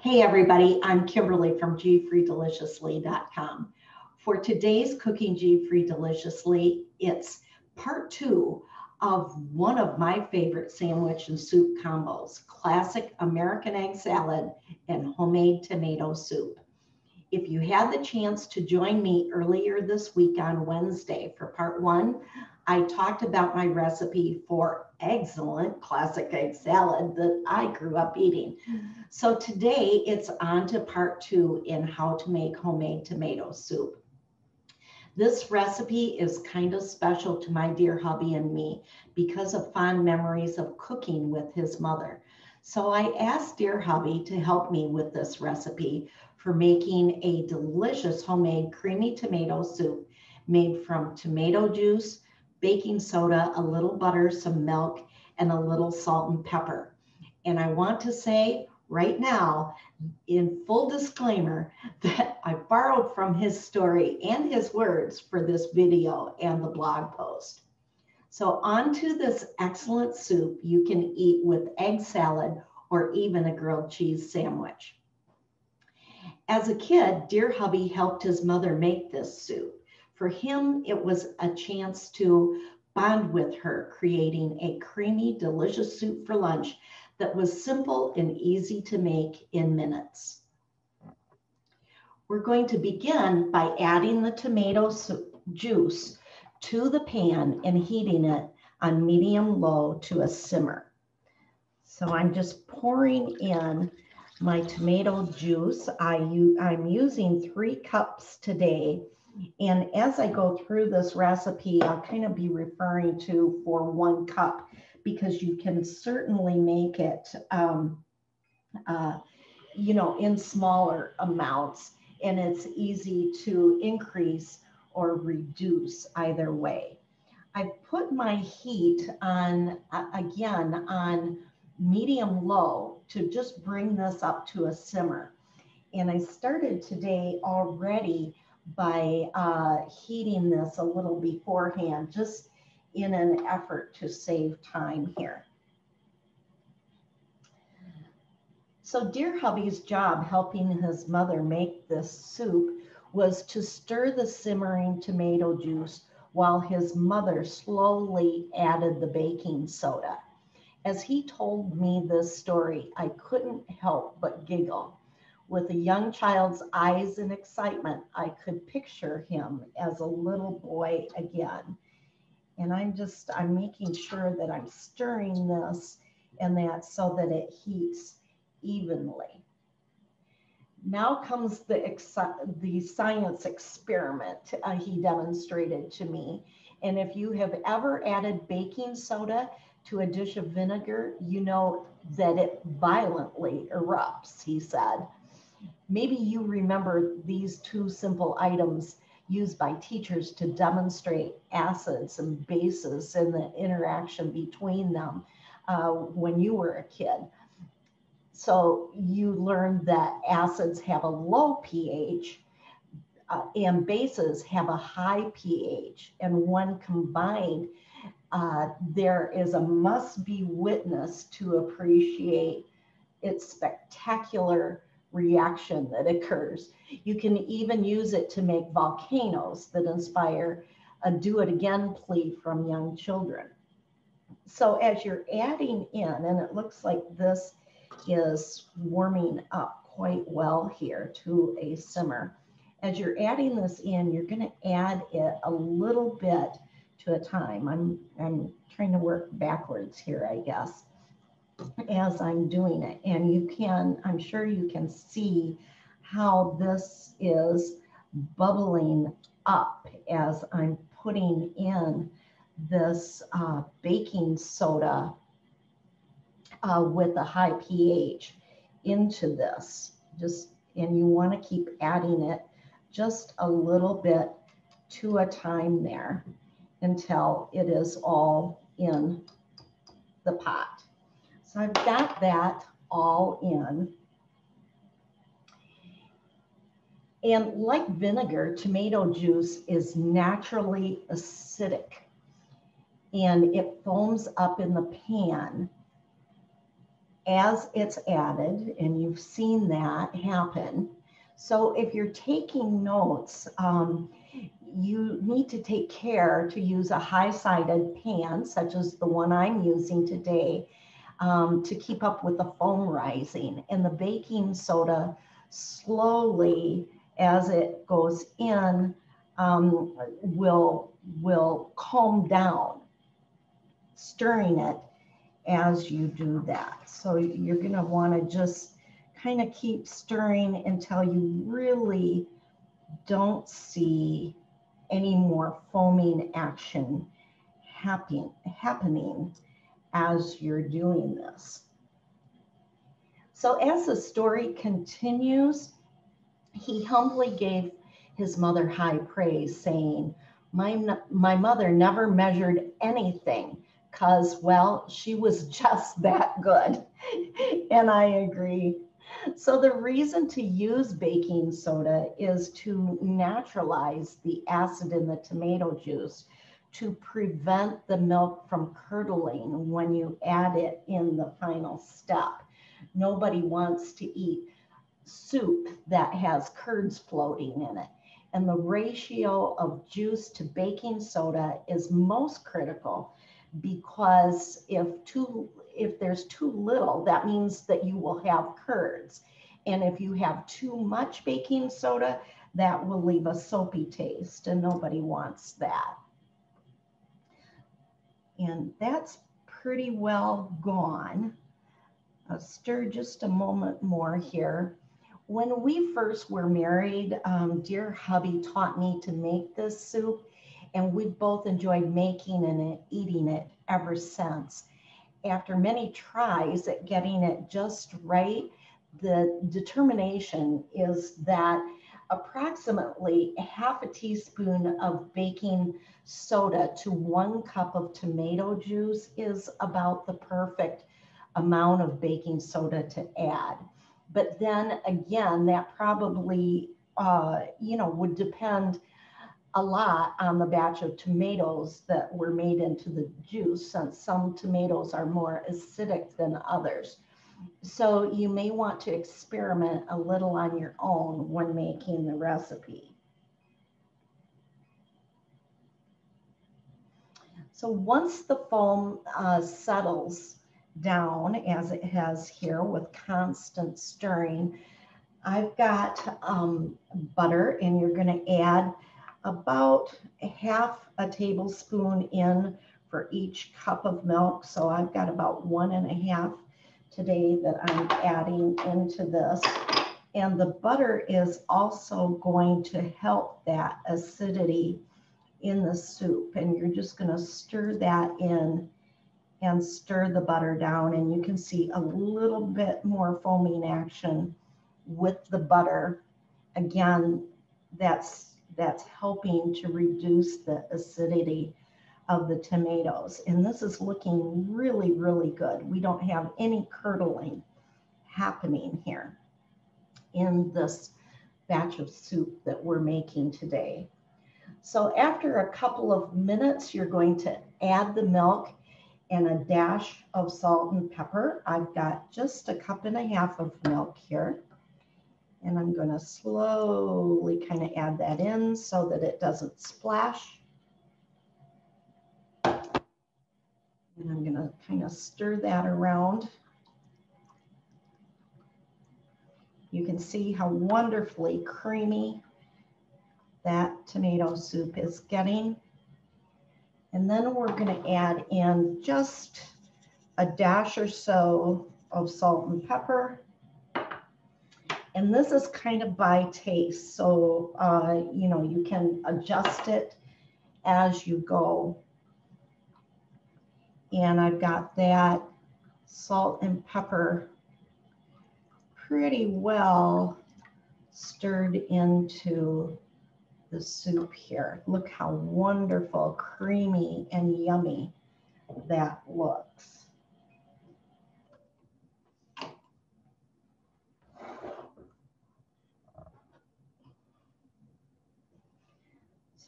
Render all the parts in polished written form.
Hey everybody, I'm Kimberly from gfreedeliciously.com. For today's Cooking G-Free Deliciously, it's part two of one of my favorite sandwich and soup combos, classic American egg salad and homemade tomato soup. If you had the chance to join me earlier this week on Wednesday for part one, I talked about my recipe for excellent classic egg salad that I grew up eating. So today it's on to part two in how to make homemade tomato soup. This recipe is kind of special to my dear hubby and me because of fond memories of cooking with his mother. So I asked dear hubby to help me with this recipe for making a delicious homemade creamy tomato soup made from tomato juice, baking soda, a little butter, some milk, and a little salt and pepper. And I want to say right now, in full disclaimer, that I borrowed from his story and his words for this video and the blog post. So onto this excellent soup you can eat with egg salad or even a grilled cheese sandwich. As a kid, dear hubby helped his mother make this soup. For him, it was a chance to bond with her, creating a creamy, delicious soup for lunch that was simple and easy to make in minutes. We're going to begin by adding the tomato juice to the pan and heating it on medium-low to a simmer. So I'm just pouring in my tomato juice. I'm using 3 cups today. And as I go through this recipe, I'll kind of be referring to for 1 cup because you can certainly make it, in smaller amounts, and it's easy to increase or reduce either way. I've put my heat on, again, on medium-low to just bring this up to a simmer. And I started today already by heating this a little beforehand, just in an effort to save time here. So dear hubby's job helping his mother make this soup was to stir the simmering tomato juice while his mother slowly added the baking soda. As he told me this story, I couldn't help but giggle. With a young child's eyes in excitement, I could picture him as a little boy again. And I'm making sure that I'm stirring this and that so that it heats evenly. Now comes the science experiment he demonstrated to me. And if you have ever added baking soda to a dish of vinegar, you know that it violently erupts, he said. Maybe you remember these 2 simple items used by teachers to demonstrate acids and bases and the interaction between them when you were a kid. So you learned that acids have a low pH and bases have a high pH, and when combined, there is a must-be witness to appreciate its spectacular reaction that occurs. You can even use it to make volcanoes that inspire a do-it-again plea from young children. So as you're adding in, and it looks like this is warming up quite well here to a simmer. As you're adding this in, you're going to add it a little bit to a time. I'm trying to work backwards here, I guess, as I'm doing it. And I'm sure you can see how this is bubbling up as I'm putting in this baking soda with a high pH into this. And you want to keep adding it just a little bit to a time there until it is all in the pot. So I've got that all in. And like vinegar, tomato juice is naturally acidic and it foams up in the pan as it's added, and you've seen that happen. So if you're taking notes, you need to take care to use a high-sided pan, such as the one I'm using today, to keep up with the foam rising. And the baking soda slowly, as it goes in, will calm down, stirring it as you do that. So you're going to want to just kind of keep stirring until you really don't see any more foaming action happening as you're doing this. So as the story continues, he humbly gave his mother high praise, saying, my mother never measured anything because, well, she was just that good. And I agree. So the reason to use baking soda is to neutralize the acid in the tomato juice to prevent the milk from curdling when you add it in the final step. Nobody wants to eat soup that has curds floating in it. And the ratio of juice to baking soda is most critical, because if there's too little, that means that you will have curds. And if you have too much baking soda, that will leave a soapy taste, and nobody wants that. And that's pretty well gone. I'll stir just a moment more here. When we first were married, dear hubby taught me to make this soup, and we've both enjoyed making and eating it ever since. After many tries at getting it just right, the determination is that approximately half a teaspoon of baking soda to 1 cup of tomato juice is about the perfect amount of baking soda to add. But then again, that probably, would depend a lot on the batch of tomatoes that were made into the juice, since some tomatoes are more acidic than others. So you may want to experiment a little on your own when making the recipe. So once the foam settles down, as it has here with constant stirring, I've got butter, and you're going to add about half a tablespoon in for each cup of milk. So I've got about 1.5 today that I'm adding into this. And the butter is also going to help that acidity in the soup. And you're just going to stir that in and stir the butter down. And you can see a little bit more foaming action with the butter. Again, that's helping to reduce the acidity of the tomatoes. And this is looking really, really good. We don't have any curdling happening here in this batch of soup that we're making today. So after a couple of minutes, you're going to add the milk and a dash of salt and pepper. I've got just 1.5 cups of milk here. And I'm going to slowly kind of add that in so that it doesn't splash. And I'm going to kind of stir that around. You can see how wonderfully creamy that tomato soup is getting. And then we're going to add in just a dash or so of salt and pepper. And this is kind of by taste. So, you can adjust it as you go. And I've got that salt and pepper pretty well stirred into the soup here. Look how wonderful, creamy, and yummy that looks.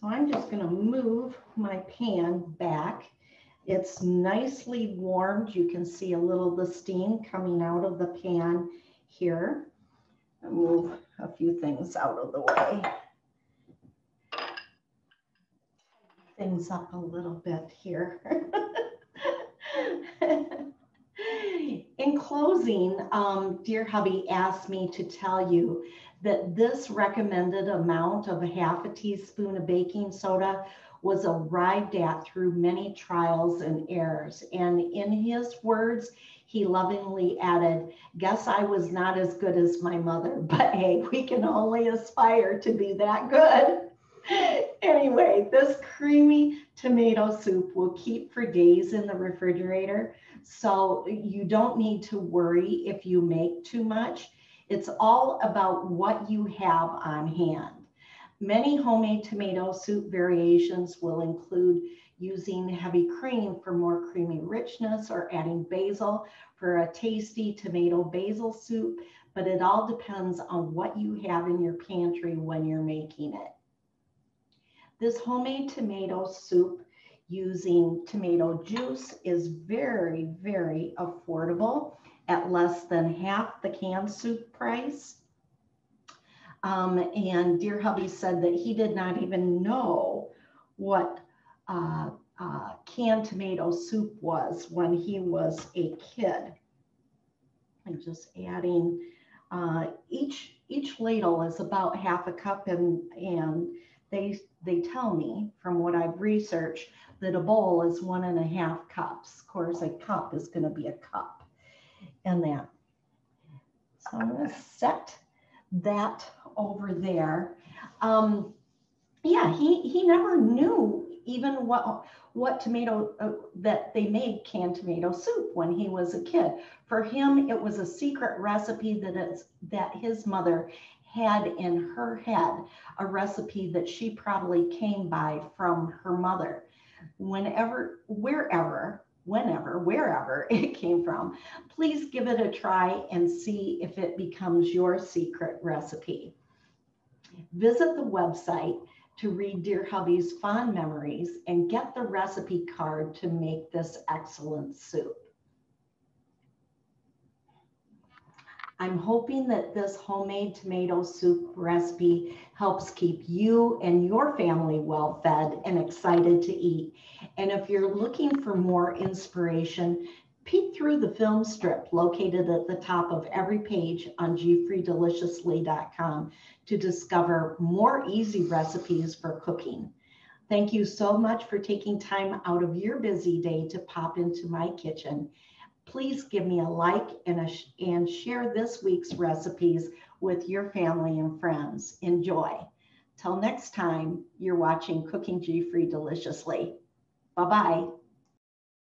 So I'm just going to move my pan back. It's nicely warmed. You can see a little of the steam coming out of the pan here. I'll move a few things out of the way. Things up a little bit here. In closing, dear hubby asked me to tell you that this recommended amount of ½ a teaspoon of baking soda was arrived at through many trials and errors. And in his words, he lovingly added, "Guess I was not as good as my mother, but hey, we can only aspire to be that good." Anyway, this creamy tomato soup will keep for days in the refrigerator, so you don't need to worry if you make too much. It's all about what you have on hand. Many homemade tomato soup variations will include using heavy cream for more creamy richness or adding basil for a tasty tomato basil soup, but it all depends on what you have in your pantry when you're making it. This homemade tomato soup using tomato juice is very, very affordable at less than half the canned soup price. And dear hubby said that he did not even know what canned tomato soup was when he was a kid. I'm just adding, each ladle is about ½ a cup, and they tell me from what I've researched that a bowl is 1½ cups. Of course, a cup is going to be a cup, and that. So I'm going to set that over there. Yeah, he never knew even what tomato that they made canned tomato soup when he was a kid. For him, it was a secret recipe that his mother had in her head, a recipe that she probably came by from her mother. Wherever it came from, please give it a try and see if it becomes your secret recipe. Visit the website to read Dear Hubby's fond memories and get the recipe card to make this excellent soup. I'm hoping that this homemade tomato soup recipe helps keep you and your family well fed and excited to eat. And if you're looking for more inspiration, peek through the film strip located at the top of every page on gfreedeliciously.com to discover more easy recipes for cooking. Thank you so much for taking time out of your busy day to pop into my kitchen. Please give me a like and share this week's recipes with your family and friends. Enjoy. Till next time, you're watching Cooking G-Free Deliciously. Bye-bye.